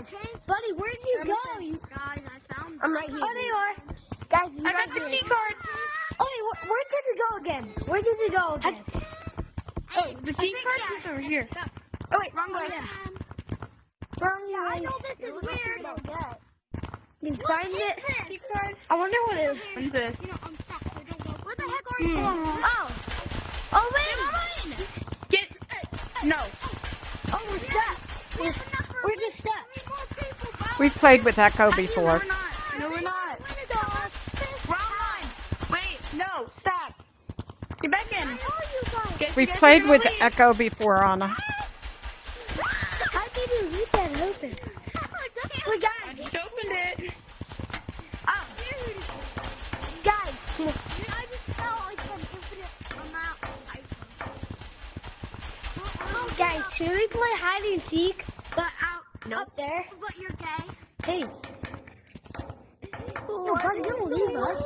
guys. Buddy, where did you go? Guys, I found. I'm right here. Oh, there you are. Guys, I got the key card. Oh, wait, where did it go again? Where did it go again? Oh, the key card is over here. Oh wait, wrong way. Wrong way. I know this is weird. You find it? Key card. I wonder what it is. What's this? You know, I'm stuck, so don't go. Where the heck are you? Oh. Oh, wait. Get. No. Oh, we're stuck. We're just stuck. We played with Echo before. No, we're not. Wrong line. Wait, no, stop. Get back in. We played with Echo before, Anna. How did you leave that open? Wait, I guys. just opened it. Guys. I just felt like an infinite amount of ice. Guys, should we play hide and seek? But Up there. But you're gay. Hey. No, buddy, don't leave us.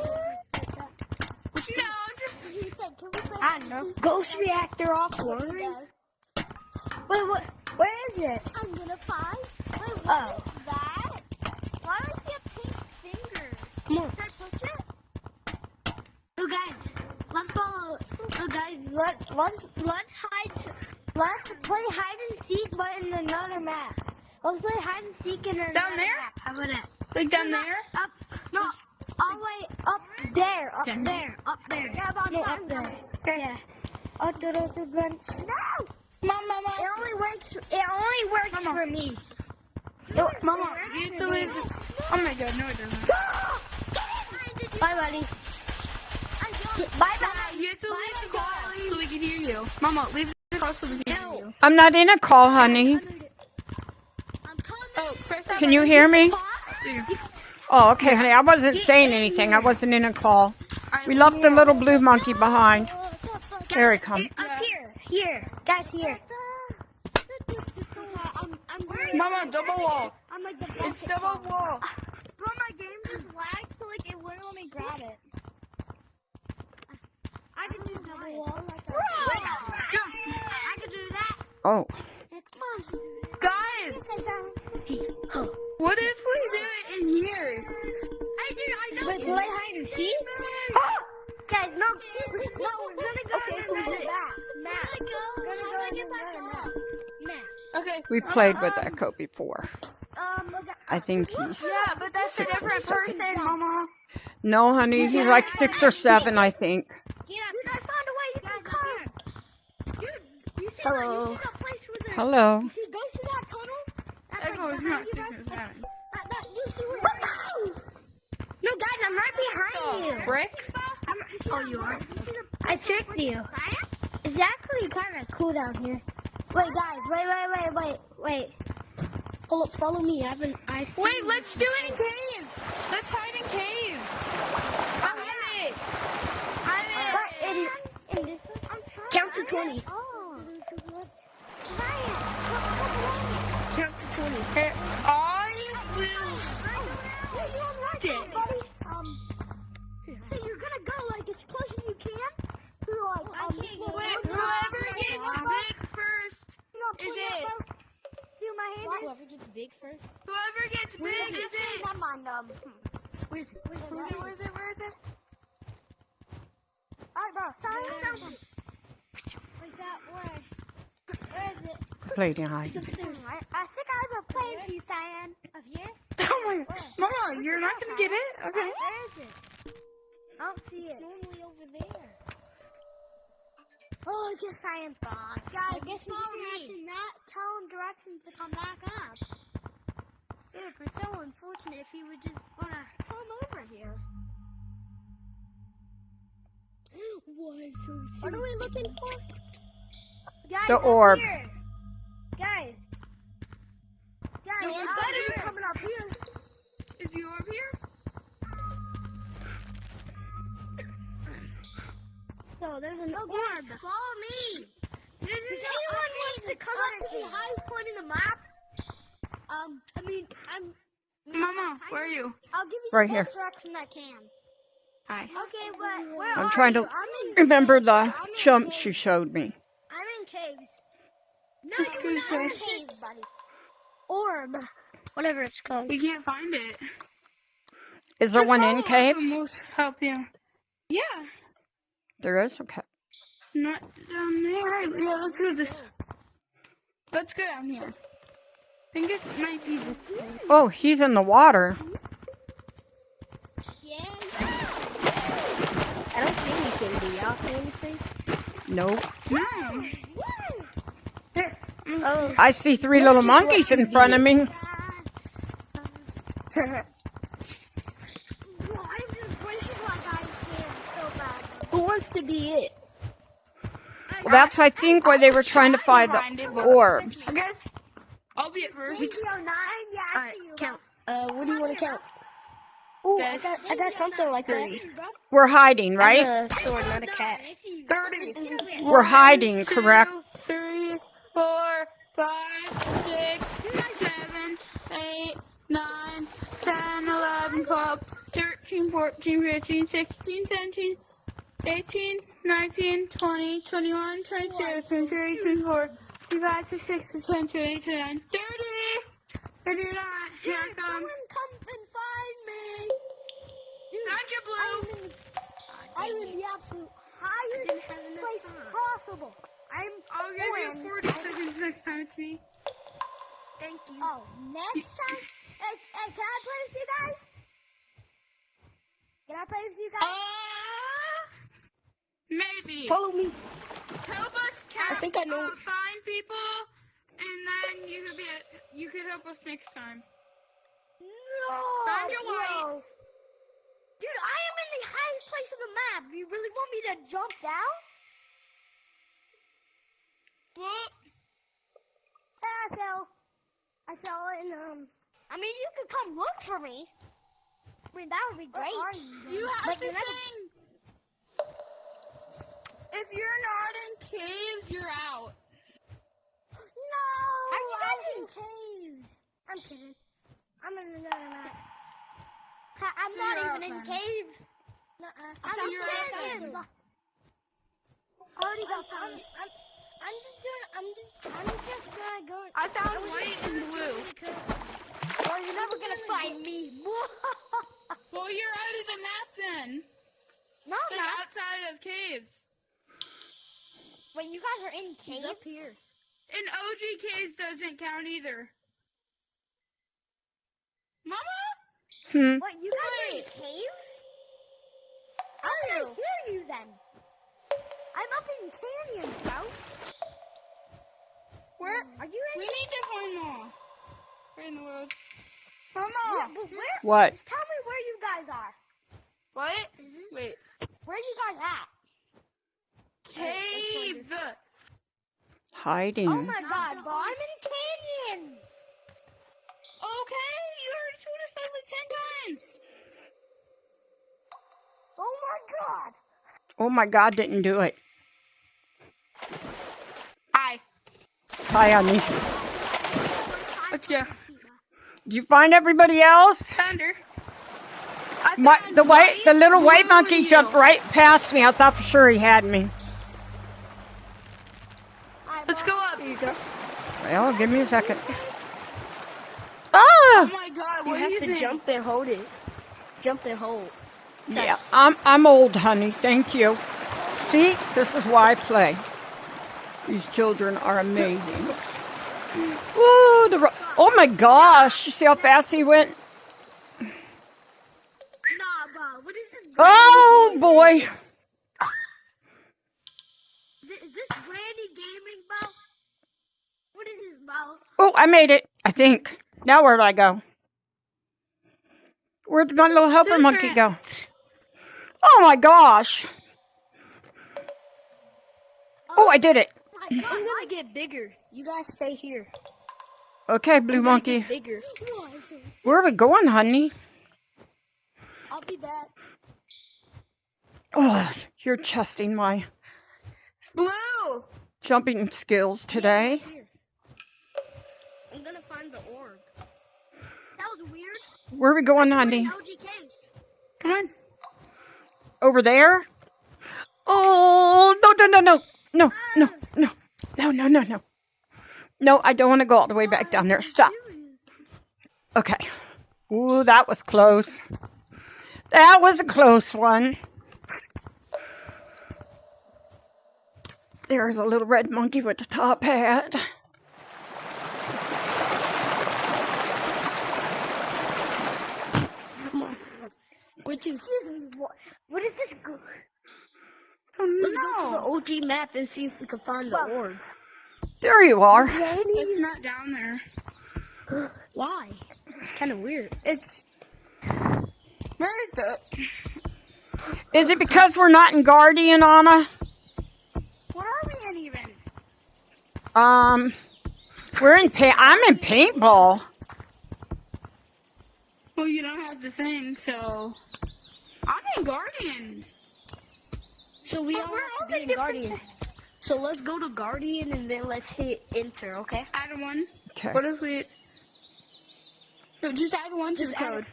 No, just. He said, can we play I don't know. Ghost reactor offline. Wait, what? Where is it? I'm gonna find. Wait, what Oh. is that? Why do I see a pink finger? Come on. Can I push it? Oh, guys, let's follow. Oh, guys, let's hide. Let's play hide and seek, but in another map. Let's play hide and seek in another Down there? map. How about that? Like down there? Up, no, all the way up there, up Down there, up there. Yeah, about No, up time. there. Yeah. Up there, up there, bench. No! Mama. It only works. It only works for me. Mama, you have to leave this. Oh my god, no it doesn't. Bye, buddy. Bye, bye. You have to leave the call so we can hear you. Mama, leave the call so we can hear you. I'm not in a call, honey. I'm coming. Oh, press that Can you button. hear me? Yeah. Oh, okay, honey. I wasn't saying anything. I wasn't in a call. Alright, We left the little blue monkey behind. There he comes. Up here, guys, here. Mama, double wall. I'm like the It's best. double wall. Bro, my game just lagged, so like it wouldn't let me grab it. I can do double wall like I can do that. Oh, Guys, what if we do it in here? I know. Wait, play hide and seek? Guys, no, we're gonna go in another map. We're gonna go in another map. Okay. we played with Echo before. I think he's... Yeah, but that's a 6 or different 7. person, Mama. No, honey, he's like 6 or 7, I think. Dude, I found a way you can come. Dude, you see Hello. that? You see that place where the... Hello. You see, go see that tunnel? That's Echo is not 6 or 7. You see where... No, guys, I'm right behind you. Brick? Oh, you are? You see the... I tricked you. It's actually kind of cool down here. Wait, guys, wait. Hold up, follow me. I see. Wait, let's do it in caves. Let's hide in caves. I'm in it. In this one? Count to 20. Oh. Count to 20. Here, I will stick. So you're gonna go like as close as you can through like Whoever gets big first is it. See my hand? Whoever gets big first. Whoever gets big is it. Never mind. Where is it? Where is it? Alright, bro. Sorry. Like that way. Where is it? Played in hide. Upstairs. I think I have a plan for you, Cyan. Up here? Oh my god. Mama, you're not gonna get it? Okay. Where is it? I don't see it. Normally over there. Oh, I guess Cyan's gone. Guys, guess follow me. Not tell him directions to come back up. It would be so unfortunate if he would just wanna come over here. What are we looking for? Guys, The up orb. here. Guys, The orb it's better. coming up here. Is the orb here? So there's an orb. Follow me. Does anyone wants to come up to the highest point in the map? Mama, where are you? I'll give you Right the here. best direction I can. Hi. Okay, but where I'm are trying you? to I'm in remember the I'm in chumps caves. you showed me. I'm in caves. No, Just we're gonna not in say- caves, buddy. Orb. Whatever it's called. We can't find it. Is there Just one follow in us caves? and we'll help you. Yeah. There is? Okay. Not down there. Yeah, let's do this. Let's go down here. I think it might be this way. Oh, he's in the water. Yeah. I don't see anything. Do y'all see anything? Nope. No. Here. Oh. I see three little monkeys in front of me. I'm just breaking my guy's hand so bad. Who wants to be it? Well, that's, I think, why they were trying to find the orbs. I guess I'll be at first. 309, yeah, I Alright, see you. count. What do you want to count? Ooh, I got something like that. We're hiding, right? A sword, not a cat. 30. We're hiding, correct? 2, 3, 4, 5, 6, 7, 8, 9, 10, 11, 12, 13, 14, 15, 16, 17, 18, 19, 20, 21, 22, 23, 24, 25, 26, 27, 28, 29, 30. 39. Here I come. Someone come and find me. Dude, Found you, Blue. I'm in the absolute highest place possible. I'll give you 40 seconds next time it's me. Thank you. Oh, next time? Hey, can I play with you guys? Can I play with you guys? Maybe. Follow me. Help us count. I think I know. Find people, and then you could help us next time. No. Found your white. No. Dude, I am in the highest place on the map. You really want me to jump down? Well, I fell in, I mean, you could come look for me. I mean, that would be great. you have to sing. If you're not in caves, you're out. No! How are you guys in caves? I'm kidding. I'm in another map. I'm So not you're even in out then. caves. Nuh-uh. I'm So you're out then. Already got found. I'm just gonna go. I found white and blue. Well, you're never gonna find me. Well, you're out of the map then. No, Like no. outside of caves. Wait, you guys are in caves? He's up here. And OG caves doesn't count either. Mama? What, you guys are in caves? How did I hear you then? I'm up in canyons, bro. Where? Are you in? We need to find Mama. Where in the world? Mama! Yeah, but where? What? Just tell me where you guys are. What? Wait. Where are you guys at? Cave! Hiding. Oh my god, bro, I'm in canyons. Okay, you already told us that like 10 times. Oh my god. Oh my God, didn't do it. Hi. Hi, honey. Let's go. Did you find everybody else? Found her. The little white blue, monkey and you. jumped right past me. I thought for sure he had me. Let's go up. Here you go. Well, give me a second. Oh Ah! my god, You what have do you to think? jump and hold it. Jump and hold. Yeah, I'm old, honey. Thank you. See, this is why I play. These children are amazing. Woo! Oh my gosh! You see how fast he went? Nah, bro, what is this? Oh boy! Is this Granny Gaming, bro? What is this, bro? Oh, I made it. I think. Now where do I go? Where'd my little helper monkey go? Oh my gosh! Oh, I did it. My god, I'm gonna get bigger. You guys stay here. Okay, blue I'm gonna monkey. get bigger. Where are we going, honey? I'll be back. Oh, you're testing my Blue! jumping skills today. Here. I'm gonna find the orb. That was weird. Where are we going, honey? LG caves. Come on. Over there? Oh, no, no, no, no. No, no, no. No, no, no, no. No, I don't want to go all the way back down there. Stop. Okay. Ooh, that was close. That was a close one. There's a little red monkey with the top hat. Excuse me, what is this? Oh, Let's go to the no. OG map and see if we can find the orb. There you are. It's not down there. Why? It's kind of weird. It's... Where is it? Is it because we're not in Guardian, Anna? What are we in even? We're in I'm in paintball. Well, you don't have the thing, so... I'm in Guardian. So we But all we're have all to be in in different Guardian. So let's go to Guardian and then let's hit enter, okay? Add one. Okay. What if we... No, just add one to Just the add code.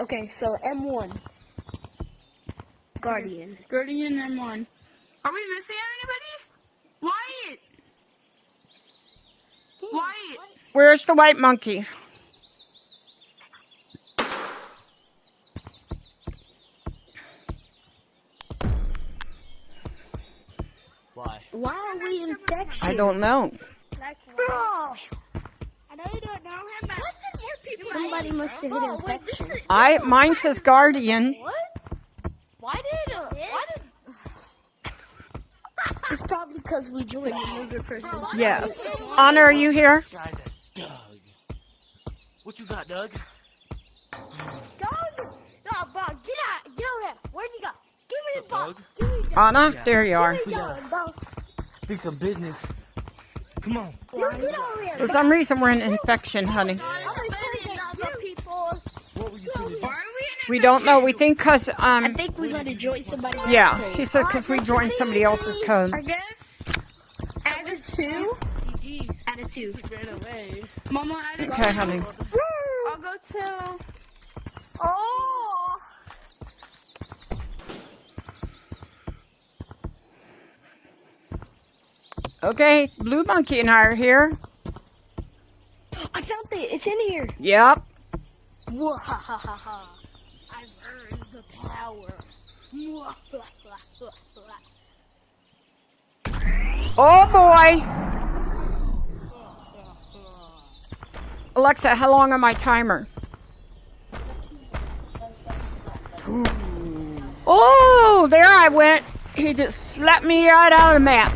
Okay, so M1. Guardian. Guardian M1. Are we missing anybody? Wyatt! Wyatt! Where's the white monkey? Why are we infected? I don't know. Bro! I know you don't know him, but... Somebody must have hit infection. Mine says Guardian. Why did It's probably because we joined another person. Yes. Anna, are you here? Doug. What you got, Doug? Doug! No, bro, get over here. Where'd you go? Give me the Doug? ball. Give me the Anna, there you are. We gotta bro. speak some business. Come on. You get over here. For some reason, we're in infection, honey. What were you feeling? Why are we in We don't know. We think because, I think we might have joined somebody else's yeah, code. he said because we joined somebody else's code. I guess... Add a 2. Add a 2. Ran away. Mama, add a 2. Okay, honey. I'll go to... Oh! Okay, Blue Monkey and I are here. I found it. It's in here. Yep. Wahahaha. I've earned the power. Oh boy. Alexa, how long on my timer? Oh, there I went. He just slapped me right out of the map.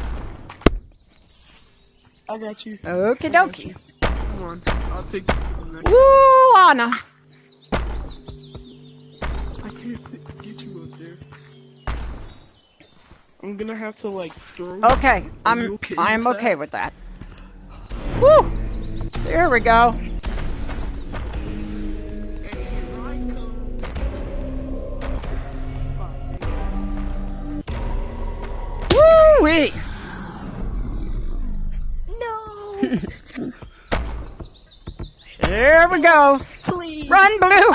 I got you. Okie dokie. Come on. I'll take you. Woo, Anna. I can't get you up there. I'm gonna have to like throw. Okay, Are you okay I'm with okay that? with that. Woo! There we go. Woo-wee! No! There we go. Please. Run, Blue.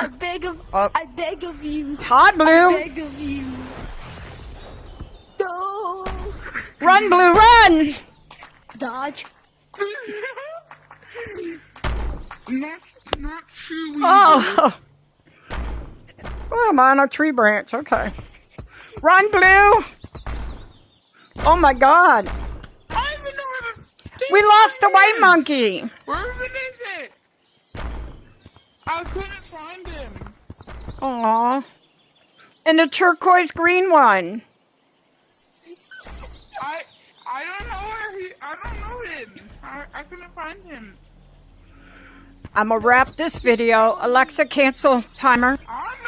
I beg of you. Hi, I Blue. beg of you. No. Run, Blue, run. Dodge. Not sure we Oh. Oh, I'm on a tree branch. Okay. Run, Blue. Oh, my God. I don't even know where the... We lost the white monkey. Where even is it? I couldn't find him. Aw. And the turquoise green one. I don't know where he... I don't know him. I couldn't find him. I'm going to wrap this video. Alexa, cancel timer. I'm